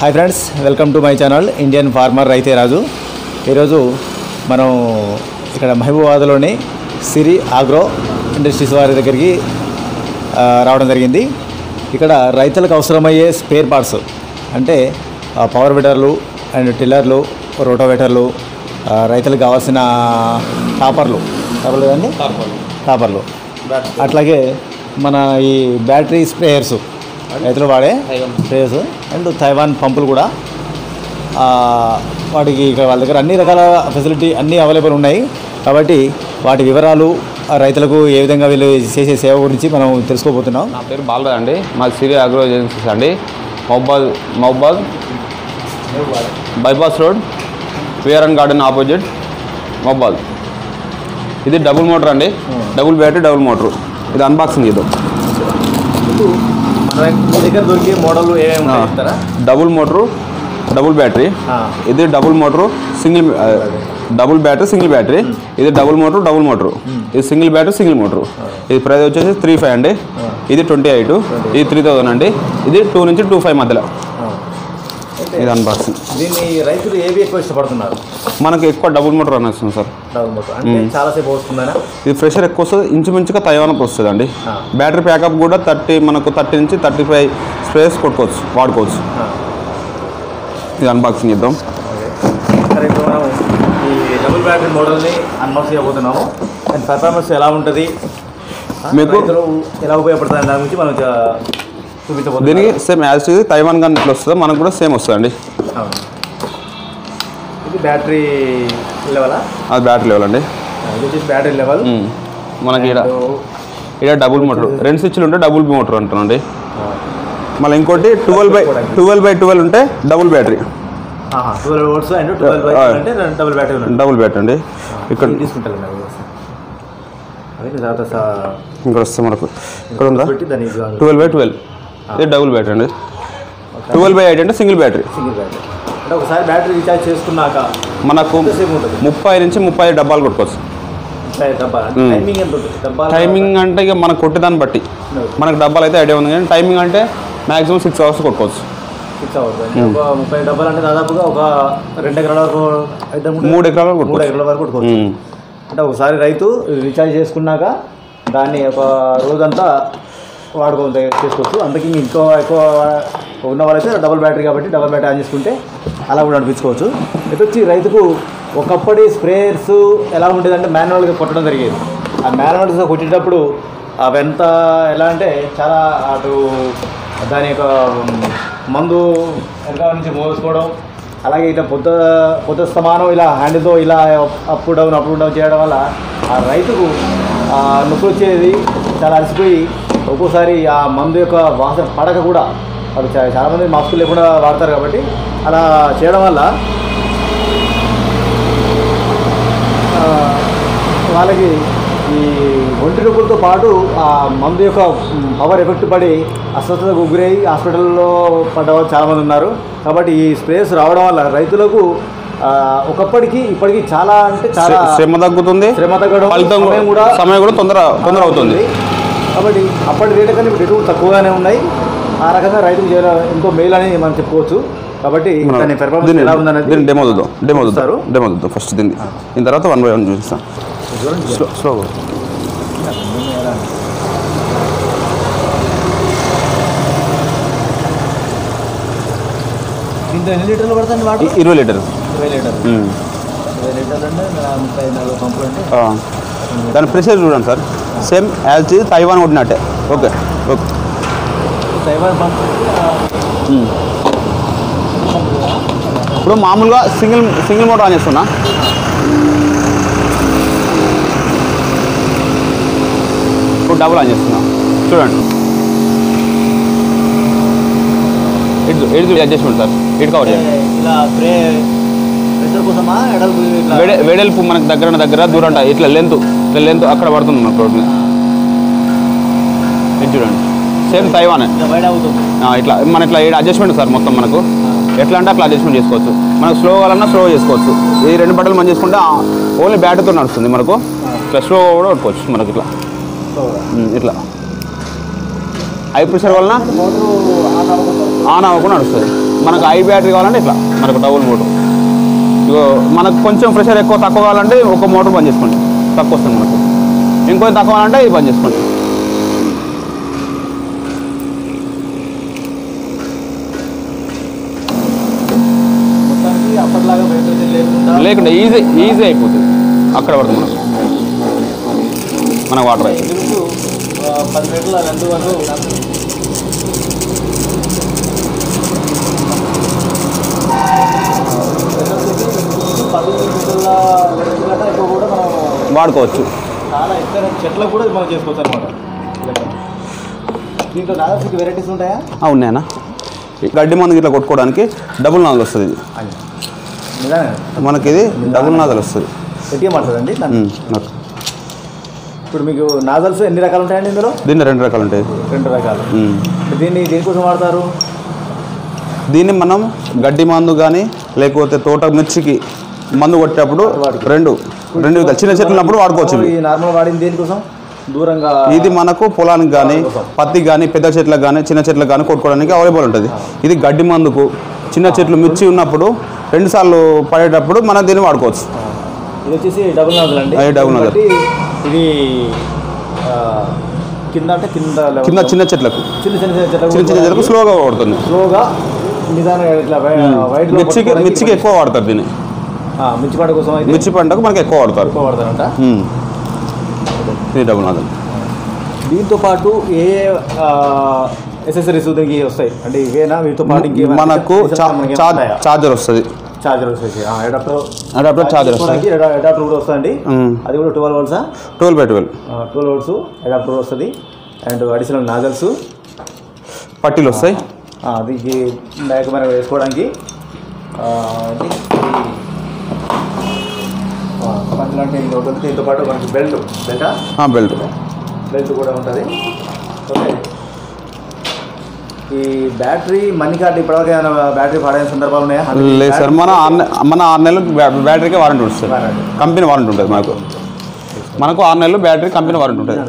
Hi friends, welcome to my channel Indian farmer రైతే రాజు. ఈరోజు మనం ఇక్కడ మహబూబాబాద్లోని సిరి ఆగ్రో ఇండస్ట్రీస్ వారి దగ్గరికి రావడం జరిగింది. ఇక్కడ రైతులకు అవసరమయ్యే స్పేర్ పార్ట్స్ అంటే పవర్ వీడర్లు అండ్ టిల్లర్లు, రోటోవేటర్లు, రైతులకు కావాల్సిన టాపర్లు కానీ టాపర్లు, అట్లాగే మన ఈ బ్యాటరీ స్ప్రేయర్స్, రైతులు వాడే స్ప్రేయర్స్ అండ్ తైవాన్ పంపులు కూడా వాటికి ఇక్కడ వాళ్ళ దగ్గర అన్ని రకాల ఫెసిలిటీ అన్నీ అవైలబుల్ ఉన్నాయి. కాబట్టి వాటి వివరాలు రైతులకు ఏ విధంగా వీళ్ళు చేసే సేవ గురించి మనం తెలుసుకోబోతున్నాం. నా పేరు బాలరాజ్ అండి. మాది సిరి అగ్రో ఏజెన్సీస్ అండి. Mahabubabad bypass road, VR and garden opposite, Mahabubabad. ఇది డబుల్ మోటర్ అండి, డబుల్ బ్యాటరీ, డబుల్ మోటరు. ఇది అన్బాక్సింగ్ చేద్దాం. దగ్గర దొరికే మోడల్ ఏమేమి ఉంటారా? Double motor, double battery. ఇది double motor, single double battery, single battery. ఇది డబుల్ మోటరు, డబుల్ మోటరు. ఇది సింగిల్ బ్యాటరీ, సింగిల్ మోటరు. ఇది ప్రైస్ వచ్చేసి 3,500 అండి. ఇది 28. ఇది 3,000 అండి. ఇది 2 నుంచి 2,500 మధ్యలో. ఇది అన్బాక్సింగ్. దీన్ని రైతులు ఏవి ఎక్కువ ఇష్టపడుతున్నారు? మనకు ఎక్కువ డబుల్ మోటర్ అని వస్తుంది సార్. డబుల్ మోటర్ అంటే చాలాసేపు వస్తుందా? ఇది ఫ్రెషర్ ఎక్కువ వస్తుంది, ఇంచుమించుగా తైవాన్కి వస్తుంది అండి. బ్యాటరీ ప్యాకప్ కూడా 30 నుంచి 35 స్ప్రేస్ కొట్టుకోవచ్చు, వాడుకోవచ్చు. ఇది అన్బాక్సింగ్ చేద్దాం. సరే, ఇప్పుడు మనం ఈ డబుల్ బ్యాటరీ మోడల్ని అన్బాక్స్ చేయబోతున్నాము. అండ్ పర్ఫార్మెన్స్ ఎలా ఉంటుంది, మీకు ఎలా ఉపయోగపడుతుంది దాని గురించి మనం చూపించబోతున్నాం. దీనికి సేమ్ యాజ్ ఇది తైవాన్ కానీ ఇట్లా వస్తుందో మనకు కూడా సేమ్ వస్తుంది అండి. ఇది బ్యాటరీ లెవెలా? అది బ్యాటరీ లెవెల్ అండి. ఇది వచ్చేసి బ్యాటరీ లెవెల్. మనకి ఇక్కడ డబుల్ మోటర్, 2 స్విచ్లు ఉంటే డబుల్ మోటర్ అంటానండి. మళ్ళీ ఇంకోటి 12/12 ఉంటే డబుల్ బ్యాటరీ. 12 volts అండ్ 12/12 అంటే డబుల్ బ్యాటరీ. డబుల్ బ్యాటరీ అండి. ఇక్కడ తీసుకుంటారు ఇక్కడ వస్తే మనకు ఇక్కడ ఉందా 12/12. ఇది డబుల్ బ్యాటరీ అండి. 12/8 అంటే సింగిల్ బ్యాటరీ. అంటే ఒకసారి బ్యాటరీ రీఛార్జ్ చేసుకున్నాక మనకు 30 నుంచి 35 డబ్బాలు కొట్టుకోవచ్చు. టైమింగ్ అంటే ఇక మనకు కొట్టేదాన్ని బట్టి మనకు డబ్బాలు అయితే ఐడియా ఉంది, కానీ టైమింగ్ అంటే మ్యాక్సిమం 6 hours కొట్టుకోవచ్చు. 6 hours 30 డబ్బాలు అంటే దాదాపుగా ఒక 2 ఎకరాల వరకు, 3 ఎకరాల వరకు కొట్టుకోవచ్చు. అంటే ఒకసారి రైతు రీఛార్జ్ చేసుకున్నాక దాన్ని ఒక రోజంతా చేసుకోవచ్చు. అందుకే ఎక్కువ ఉన్న వాళ్ళైతే డబుల్ బ్యాటరీ కాబట్టి డబుల్ బ్యాటరీ ఆన్ చేసుకుంటే అలా కూడా నడిపించుకోవచ్చు. ఇది వచ్చి రైతుకు ఒకప్పటి స్ప్రేయర్స్ ఎలా ఉండేదంటే మాన్యువల్గా కొట్టడం జరిగేది. ఆ మాన్యువల్గా కొట్టేటప్పుడు అవంత ఎలా అంటే చాలా అటు దాని యొక్క మందు వెనక నుంచి మోసుకోవడం, అలాగే ఇట్లా పొద్దు స్తమానం ఇలా హ్యాండిల్తో ఇలా అప్ డౌన్ చేయడం వల్ల ఆ రైతుకు నొప్పి వచ్చేది. చాలా అలసిపోయి ఒక్కోసారి ఆ మందు యొక్క వాసన పడక కూడా వాళ్ళు చాలామంది మాస్కులు లేకుండా వాడతారు. కాబట్టి అలా చేయడం వల్ల వాళ్ళకి ఈ ఒంటి నొప్పులతో పాటు ఆ మందు యొక్క పవర్ ఎఫెక్ట్ పడి అస్వస్థతకు గురై హాస్పిటల్లో పడ్డవాళ్ళు చాలామంది ఉన్నారు. కాబట్టి ఈ స్ప్రేస్ రావడం వల్ల రైతులకు ఒకప్పటికి ఇప్పటికి చాలా అంటే చాలా శ్రమ తగ్గుతుంది, శ్రమ తగ్గడం, సమయం కూడా తొందర అవుతుంది. కాబట్టి అప్పటి రేటు కానీ ఇప్పుడు రేటు తక్కువగానే ఉన్నాయి. ఆ రకంగా రైతుకు ఎంతో మేలు అని మనం చెప్పుకోవచ్చు. కాబట్టి దాని పెర్ఫార్మెన్స్ ఎలా ఉందనేది డెమో చూద్దాం ఫస్ట్. దీని తర్వాత 1 by 1 చూపిస్తాం. స్లో దీంతో ఎన్ని లీటర్లు పడుతుంది? 20 లీటర్లు. 20 లీటర్లు అంటే 34 పంపులు అంటే దాని ప్రెషర్ చూడండి సార్, సేమ్ యాజ్ ఇది తైవాన్ కొట్టినట్టే. Okay Taiwan pump. ఇప్పుడు మామూలుగా సింగిల్ మోటార్ ఆన్ చేస్తున్నా. ఇప్పుడు డబుల్ ఆన్ చేస్తున్నా. చూడండి, ఇటు అడ్జస్ట్మెంట్ సార్, ఇటు కవర్ చేయండి. ఇలా వెడల్పు మనకు దగ్గర దూరం ఇట్లా లెంత్ అక్కడ పడుతుంది మనకు రోడ్ మీద. ఇది చూడండి, సేమ్ తైవాన్ ఇట్లా మన ఇట్లా అడ్జస్ట్మెంట్ సార్. మొత్తం మనకు ఎట్లా అంటే అట్లా అడ్జస్ట్మెంట్ చేసుకోవచ్చు. మనకు స్లో కావాలన్నా స్లో చేసుకోవచ్చు. ఈ 2 బట్టలు మనం చేసుకుంటే ఓన్లీ బ్యాటరీతో నడుస్తుంది మనకు. ఇట్లా స్లో కూడా కొట్టుకోవచ్చు మనకు. ఇట్లా హై ప్రెషర్ వలన ఆన్ అవ్వకుండా నడుస్తుంది. మనకు హై బ్యాటరీ కావాలంటే ఇట్లా మనకు డబుల్ మోటార్. ఇగో మనకు కొంచెం ప్రెషర్ ఎక్కువ తక్కువ కావాలంటే ఒక మోటార్ బంద్ చేసుకోండి, తక్కువ వస్తుంది మనకు. ఇంకొంచెం తక్కువ కావాలంటే ఇది బంద్ చేసుకోండి. లేకుండా ఈజీ అయిపోతుంది. అక్కడ పడుతుంది మనకు వాటర్ అయితే. 10 మీటర్ల రెండు వరకు ఎక్కువ కూడా మనం వాడుకోవచ్చు. చాలా ఎత్తైన చెట్లకు కూడా మనం చేసుకోవచ్చు అనమాట. దీంట్లో నాదర్స్కి వెరైటీస్ ఉంటాయా? ఉన్నాయన్నా. గడ్డి మందుకి ఇట్లా కొట్టుకోవడానికి డబుల్ నాదల్ వస్తుంది. ఇది మనకి ఇది డబుల్ నాదల్ వస్తుంది. గట్టిగా మాట్లాడండి. ఇప్పుడు మీకు నాజల్స్ ఎన్ని రకాలు ఉంటాయండి ఇందులో? దీన్ని 2 రకాలు ఉంటాయి. 2 రకాలు. దీన్ని దేనికోసం వాడతారు? దీన్ని మనం గడ్డి మందు కానీ లేకపోతే తోట మిర్చికి మందు కొట్టేటప్పుడు రెండు చిన్న చెట్లు ఉన్నప్పుడు వాడుకోవచ్చు. నార్మల్ వాడింది దేనికోసం? దూరంగా ఇది మనకు పొలానికి కానీ పత్తికి కానీ పెద్ద చెట్లకు కానీ చిన్న చెట్లకు కానీ కొట్టుకోవడానికి అవైలబుల్ ఉంటుంది. ఇది గడ్డి మందుకు చిన్న చెట్లు మిర్చి ఉన్నప్పుడు 2 సార్లు పడేటప్పుడు మనం దీన్ని వాడుకోవచ్చు. ఇది వచ్చేసి డబుల్ నాజల్ అండి. Double nozzle. ఇది కింద అంటే కింద చిన్న చెట్లకు స్లోగా వాడుతుంది. స్లోగా నిదానంగా ఇట్లా వైట్ మిర్చికి ఎక్కువ వాడతారు దీన్ని. మిర్చి పంట కోసం అయితే మిర్చి పంటకు మనకి ఎక్కువ వాడతారంట. ఇది డబుల్ నాజల్. దీంతో పాటు ఏ ఎసెసరీస్ దీనికి వస్తాయి అంటే ఇవేనా? వీటితో పాటు మనకు చార్జర్ వస్తుంది. చార్జర్ వస్తుంది. అడాప్టర్ చార్జర్ వస్తుంది. అడాప్టర్ కూడా వస్తుంది. అది కూడా 12 volts. 12/12 12 volts అడాప్టర్ వస్తుంది. అండ్ అడిషనల్ నాజల్స్ పట్టీలు వస్తాయి. దీనికి బ్యాగ్ మనం వేసుకోవడానికి అంటే దీంతో పాటు మనకి బెల్ట్ కూడా ఉంటుంది. ఓకే. ఈ బ్యాటరీ మనీ కార్డు ఇప్పటివరకు ఏమైనా బ్యాటరీ పాడైన సందర్భాలు ఉన్నాయా? లేదు సార్. మన 6 నెలలు బ్యాటరీకి వారంటీ ఉంటుంది. కంపెనీ వారంటీ ఉంటుంది. మనకు 6 నెలలు బ్యాటరీ కంపెనీ వారంటీ ఉంటుంది.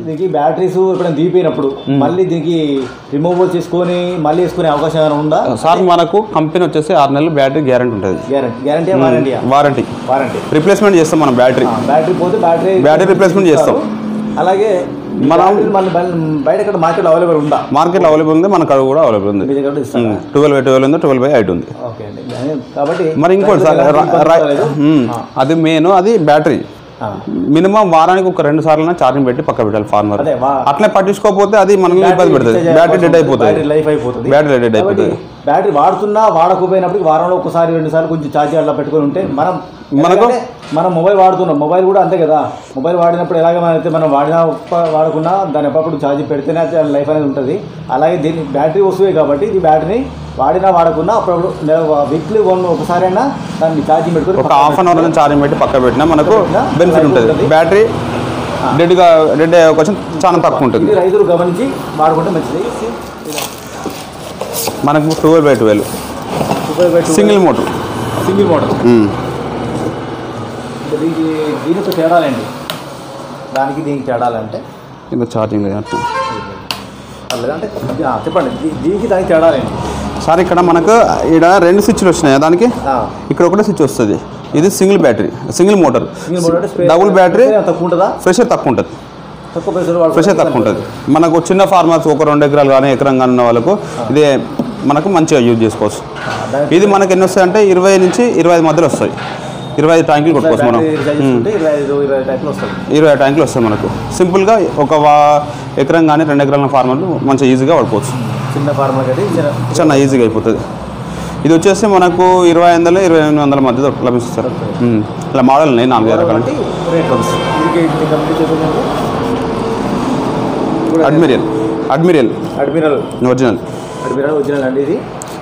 దీనికి బ్యాటరీస్ ఎప్పుడైనా దిగిపోయినప్పుడు మళ్ళీ దీనికి రిమూవల్ చేసుకొని మళ్ళీ వేసుకునే అవకాశం ఏమైనా ఉందా సార్? మనకు కంపెనీ వచ్చేసి 6 నెలలు బ్యాటరీ గ్యారంటీ ఉంటుంది. వారంటీ రిప్లేస్మెంట్ చేస్తాం. మనం బ్యాటరీ పోతే బ్యాటరీ రిప్లేస్మెంట్ చేస్తాం. అలాగే మనం బయట ఇక్కడ మార్కెట్ అవైలబుల్ ఉందా? మార్కెట్లో అవైలబుల్ ఉంది. మన కాడ కూడా అవైలబుల్ ఉంది. 12/12 ఉంది, 12/8 ఉంది. కాబట్టి మరి ఇంకోటి సార్, అది మెయిన్, అది బ్యాటరీ మినిమం వారానికి ఒక 2 సార్లు ఛార్జింగ్ పెట్టి పక్క పెట్టాలి ఫార్మర్. అట్లే పట్టించుకోకపోతే అది మనకి ఇబ్బంది పెడుతుంది. బ్యాటరీ డెడ్ అయిపోతుంది. బ్యాటరీ వాడుతున్నా వాడకపోయినప్పుడు వారంలో ఒకసారి 2 సార్లు కొంచెం ఛార్జ్ అలా పెట్టుకొని ఉంటే మనం మొబైల్ వాడుతున్నాం. మొబైల్ కూడా అంతే కదా. మొబైల్ వాడినప్పుడు ఎలాగ మనం వాడకున్నా దాన్ని ఎప్పటికప్పుడు ఛార్జింగ్ పెడితేనే లైఫ్ అనేది ఉంటుంది. అలాగే దీన్ని బ్యాటరీ వస్తువే కాబట్టి ఈ బ్యాటరీని వాడినా వాడకున్నా అప్పుడు వీక్లీ ఒకసారి అయినా దాన్ని ఛార్జింగ్ పెట్టుకుని ఒక హాఫ్ అన్ అవర్ ఛార్జింగ్ పెట్టి పక్క పెట్టినా మనకు బెనిఫిట్ ఉంటుంది. బ్యాటరీ డెడ్ అయ్యే అవకాశం చాలా తక్కువ ఉంటుంది. రైతులు గమనించి వాడుకుంటే మంచిది. మనకు 12/12 సింగిల్ మోటార్. దీనికి తేడాలండి. దీనికి తేడాలంటే ఇంకా ఛార్జింగ్ లేదంటే చెప్పండి. దీనికి దానికి తేడాలండి సార్. ఇక్కడ మనకు ఇక్కడ 2 స్విచ్లు వచ్చినాయి. దానికి ఇక్కడ ఒకటే స్విచ్ వస్తుంది. ఇది single battery, single motor. Double battery తక్కువ ఉంటుందా? ప్రెషర్ తక్కువ ఉంటుంది. ప్రెషర్ తక్కువ ఉంటుంది. మనకు చిన్న ఫార్మర్స్ ఒక 2 ఎకరాలు కానీ ఎకరం కానీ ఉన్న వాళ్ళకు ఇదే మనకు మంచిగా యూజ్ చేసుకోవచ్చు. ఇది మనకు ఎన్ని వస్తాయి అంటే 20 నుంచి 25 మధ్యలో వస్తాయి. 25 ట్యాంకులు కొట్టుకోవచ్చు మనం. 20 ట్యాంకులు వస్తాయి మనకు. సింపుల్గా ఒక ఎకరం కానీ 2 ఎకరాల ఫార్మర్లు మంచిగా ఈజీగా వాడుకోవచ్చు. చిన్న ఫార్మర్ చాలా ఈజీగా అయిపోతుంది. ఇది వచ్చేసి మనకు 2500-2800 మధ్య లభిస్తారు. ఇలా మోడల్ ఉన్నాయి 4-5 రకాలు. అడ్మిరియల్ ఒరిజినల్ అండి. ఇది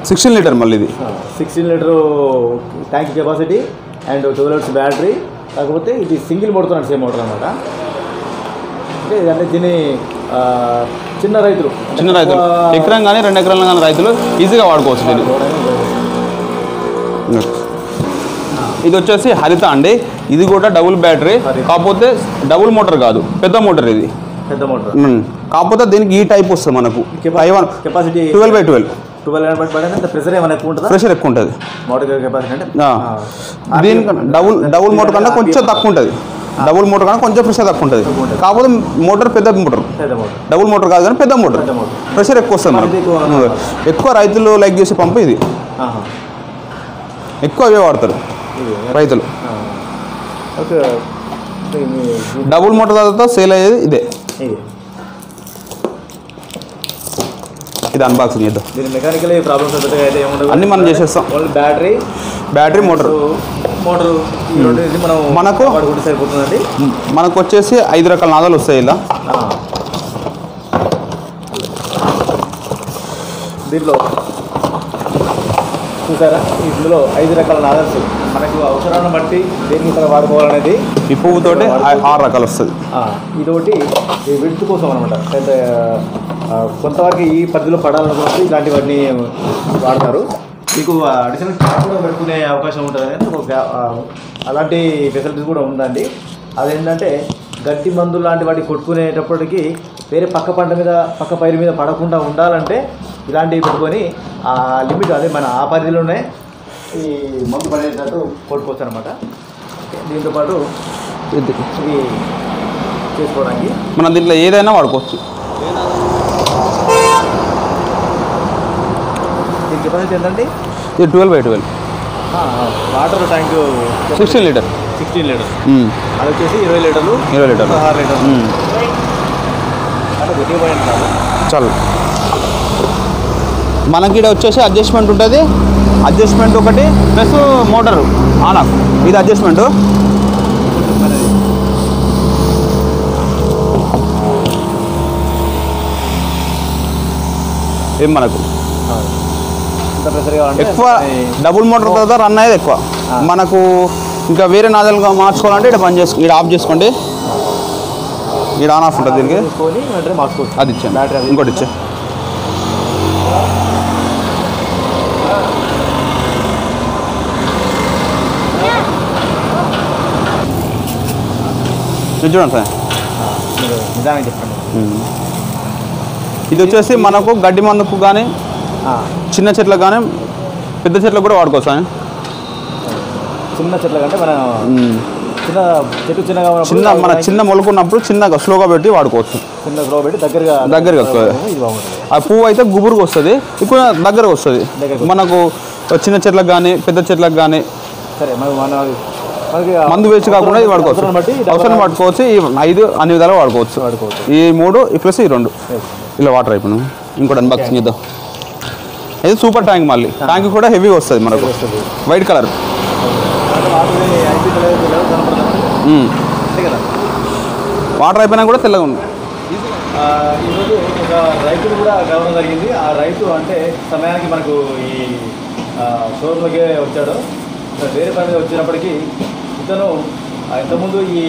16 లీటర్. మళ్ళీ ఇది 16 litre tank capacity and 12 volts battery. కాకపోతే ఇది సింగిల్ మోటార్ సేమ్ మోటార్ అనమాట. అంటే దీన్ని చిన్న రైతులు ఎకరం కానీ 2 ఎకరాలు కానీ రైతులు ఈజీగా వాడుకోవచ్చు దీన్ని. ఇది వచ్చేసి హరిత అండి. ఇది కూడా డబుల్ బ్యాటరీ, కాకపోతే డబుల్ మోటార్ కాదు, పెద్ద మోటార్. ఇది పెద్ద మోటార్ కాకపోతే దీనికి ఈ టైప్ వస్తుంది మనకు. కెపాసిటీ 12/12 1200 బ్యాటరీ అంటే ప్రెషర్ ఏమైనా ఎక్కువ ఉంటుందా? ప్రెషర్ ఎక్కువ ఉంటుంది. మోటార్ కెపాసిటీ అంటే దీనికన్నా డబుల్ మోటార్ కన్నా కొంచెం తక్కువ ఉంటుంది. డబుల్ మోటార్ కన్నా కొంచెం ప్రెషర్ తక్కువ ఉంటుంది. కాకపోతే మోటార్ పెద్ద మోటార్, డబుల్ మోటార్ కాదు కానీ పెద్ద మోటార్, ప్రెషర్ ఎక్కువ వస్తుంది మనకు. ఎక్కువ రైతులు లైక్ చేసే పంపు ఇది, ఎక్కువ అవే వాడతారు రైతులు. డబుల్ మోటార్ తర్వాత సేల్ అయ్యేది ఇదే. ఇది అన్బాక్సింగ్ చేద్దాం. మెకానికల్ ప్రాబ్లమ్స్ అయితే ఏముండదు, అన్నీ మనం చేసేస్తాం. బ్యాటరీ మోటార్ మనకు సరిపోతుందండి. మనకు వచ్చేసి 5 రకాల నాదాలు వస్తాయి ఇలా. దీంట్లో చూసారా, ఇందులో 5 రకాల నాదల్స్ మనకు అవసరాన్ని బట్టి దేనికి ఇక్కడ వాడుకోవాలనేది. ఈ పువ్వుతోటి 6 రకాలు వస్తుంది. ఇదొకటి విడుతు కోసం అనమాట. అయితే కొంతవరకు ఈ పరిధిలో పడాలనుకున్నప్పుడు ఇలాంటివన్నీ వాడతారు. మీకు అడిషనల్ ట్యాప్ కూడా పెట్టుకునే అవకాశం ఉంటుంది కానీ అలాంటి ఫెసిలిటీస్ కూడా ఉందండి. అదేంటంటే గడ్డి మందు లాంటి వాటికి కొట్టుకునేటప్పటికి వేరే పక్క పైరు మీద పడకుండా ఉండాలంటే ఇలాంటివి పెట్టుకొని ఆ లిమిట్ అదే మన ఆ పరిధిలోనే ఈ మందు పడేటట్టు కొట్టుకోవచ్చు అనమాట. దీంతోపాటు ఇది చేసుకోవడానికి మనం దీంట్లో ఏదైనా వాడుకోవచ్చు. దీని కెపాసిటీ ఎంతండి? ఇది 12x12 వాటర్ ట్యాంక్ 16 లీటర్. అది వచ్చేసి 20 లీటర్లు 6 లీటర్లు అంటే గట్టిగా పోయింది కాదు. చాలు. మనకి ఇక్కడ వచ్చేసి అడ్జస్ట్మెంట్ ఉంటుంది. అడ్జస్ట్మెంట్ ఒకటి ప్లస్ మోటారు ఆన్ ఆఫ్. ఇది అడ్జస్ట్మెంటు. ఏం మనకు ఎక్కువ డబుల్ మోటార్ తర్వాత రన్ అయ్యేది ఎక్కువ. మనకు ఇంకా వేరే నాదలుగా మార్చుకోవాలంటే ఇక్కడ బంద్ చేసుకో, ఇక్కడ ఆఫ్ చేసుకోండి. ఇక్కడ ఆన్ ఆఫ్ ఉంటుంది దీనికి. అది ఇచ్చాను, ఇంకోటి ఇచ్చా. చూడండి సార్, నిజానికి చెప్పండి. ఇది వచ్చేసి మనకు గడ్డి మందుకు కానీ చిన్న చెట్లకు కానీ పెద్ద చెట్లకు కూడా వాడుకోవచ్చు. చిన్న చెట్ల కంటే మన చిన్న మొలకున్నప్పుడు చిన్నగా స్లోగా పెట్టి వాడుకోవచ్చు. చిన్న స్లో పెట్టి దగ్గరగా ఆ పువ్వు అయితే గుబురుగా వస్తుంది, ఎక్కువ దగ్గరగా వస్తుంది. మనకు చిన్న చెట్లకు కానీ పెద్ద చెట్లకు కానీ సరే మందు వేస్ట్ కాకుండా ఇది వాడుకోవచ్చు. అవసరం పట్టుకోవచ్చు. ఈ 5 అన్ని విధాలు వాడుకోవచ్చు. ఈ 3 ప్లస్ ఈ 2 ఇలా వాటర్ అయిపోయినాం. ఇంకోటి అన్బాక్సింగ్ చేద్దాం. ఇది సూపర్ ట్యాంక్. మళ్ళీ ట్యాంక్ కూడా హెవీగా వస్తుంది మనకు, వైట్ కలర్. వాటర్ అయిపోయినా కూడా తెల్లగా ఉంది. ఈరోజు ఒక రైతులు కూడా గమనం జరిగింది. ఆ రైతు అంటే సమయానికి మనకు ఈ షోరూమ్లోకే వచ్చాడు. వేరే పని మీద వచ్చినప్పటికీ ఇతను ఇంతకుముందు ఈ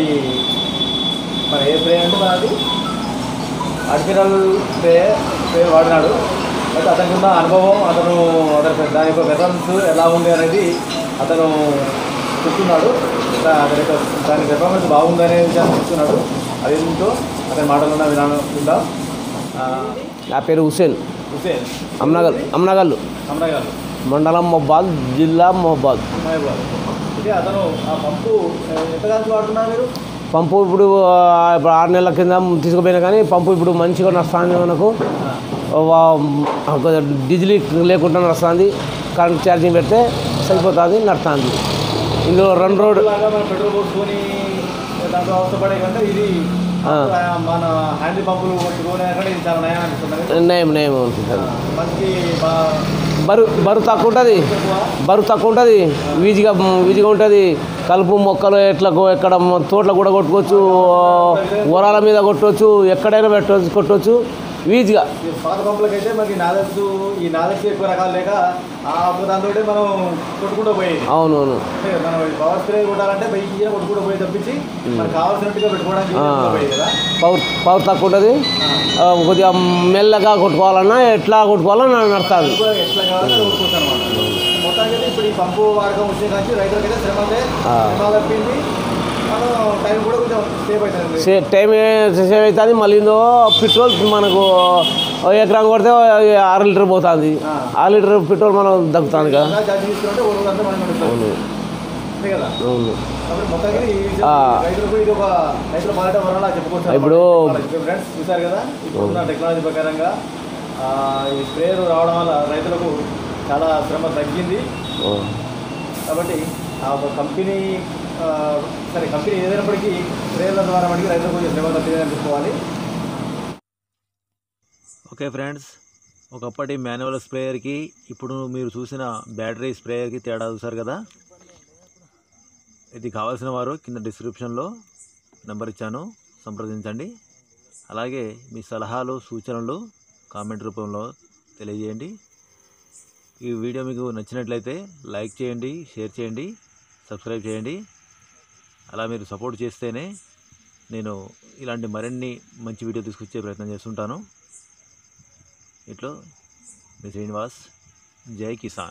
మన ఏ స్ప్రే అంటే మనది ఆర్టిఫిషియల్ స్ప్రే వాడినాడు. అయితే అతనికి ఉన్న అనుభవం, అతను దాని యొక్క పెర్ఫార్మెన్స్ ఎలా ఉంది అనేది అతను చెప్తున్నాడు. దాని పెర్ఫార్మెన్స్ బాగుందనే విషయాన్ని చెప్తున్నాడు. అదేంటో అతని మాటలున్న విందాం. నా పేరు హుసేన్. అమ్నగల్లు మండలం మొహబాద్, జిల్లా మొహబాద్. అంటే అతను ఆ పంపు ఎంతకాలం వాడుతున్నారు మీరు? పంపు ఇప్పుడు 6 నెలల కింద తీసుకుపోయినా కానీ పంపు ఇప్పుడు మంచిగా నడుస్తుంది. మనకు డీజిల్ లేకుండా నడుస్తుంది. కరెంట్ ఛార్జింగ్ పెడితే సరిపోతుంది, నడుస్తుంది. ఇందులో 2 రోడ్ పెట్రోల్ పోసుకొని దాంట్లో అవసరపడే కంటే ఇది మన హ్యాండిల్ పంపులు కొట్టుకునే కంటే ఇది చాలా నయం అనిపిస్తుంది. నయం ఉంటుంది. మనకి బరువు తక్కువ ఉంటుంది. వీజిగా ఉంటుంది. కలుపు మొక్కలు ఎక్కడ తోటలో కూడా కొట్టుకోవచ్చు, వరాల మీద కొట్టవచ్చు, ఎక్కడైనా కొట్టవచ్చు ఈజీగా. పాత పంపులకి అయితే మనకి ఈ నాదెక్స్ ఎక్కువ రకాలు లేక దాంతో మనం కొట్టుకుంటూ పోయేది. అవునవును. అంటే మనం పవర్ స్ప్రే కొట్టాలంటే బయట కొట్టుకుంటూ పోయి తప్పించి మనకు కావాల్సినట్టుగా పెట్టుకోవడానికి పవర్ తక్కువ ఉంటుంది. కొద్దిగా మెల్లగా కొట్టుకోవాలన్నా ఎట్లా కొట్టుకోవాలన్నా నడుస్తుంది. ఎట్లా కావాలో కొట్టుకోవచ్చు అనమాట. మొత్తానికి అయితే ఇప్పుడు ఈ పంపు వాడకం వచ్చే కానీ రైతులకైతే శ్రమ తప్పింది. టైం కూడా కొంచెం సేవ్ అవుతుంది. టైం సేవ్ అవుతుంది. మళ్ళీ పెట్రోల్ మనకు ఎకరాకు కొడితే 6 లీటర్ పోతుంది 6 లీటర్ పెట్రోల్ మనం దక్కుతుంది కదా. ఛార్జింగ్ తీసుకుంటే ఒక రోజంతా మనం నడుస్తుంది. అంతే కదా. అవును. కాబట్టి మొత్తానికి రైతులకు ఇది ఒక రైతుల పాలట వల్ల చెప్పుకోవచ్చు. ఇప్పుడు ఫ్రెండ్స్ చూసారు కదా, ఇప్పుడున్న టెక్నాలజీ ప్రకారంగా ఈ స్ప్రేయర్ రావడం వల్ల రైతులకు చాలా శ్రమ తగ్గింది. కాబట్టి ఆ కంపెనీ సరే కంపెనీ ఏదైనప్పటికీ స్ప్రేయర్ల ద్వారా మనకి రైతులకు కొంచెం శ్రమ తగ్గిందని అనిపించుకోవాలి. ఓకే ఫ్రెండ్స్, ఒకప్పటి మాన్యువల్ స్ప్రేయర్కి ఇప్పుడు మీరు చూసిన బ్యాటరీ స్ప్రేయర్కి తేడా చూసారు కదా. ఇది కావాల్సిన వారు కింద డిస్క్రిప్షన్లో నెంబర్ ఇచ్చాను, సంప్రదించండి. అలాగే మీ సలహాలు సూచనలు కామెంట్ రూపంలో తెలియజేయండి. ఈ వీడియో మీకు నచ్చినట్లయితే లైక్ చేయండి, షేర్ చేయండి, సబ్స్క్రైబ్ చేయండి. అలా మీరు సపోర్ట్ చేస్తేనే నేను ఇలాంటి మరిన్ని మంచి వీడియో తీసుకొచ్చే ప్రయత్నం చేస్తుంటాను. ఇట్లో మీ శ్రీనివాస్, జై కిసాన్.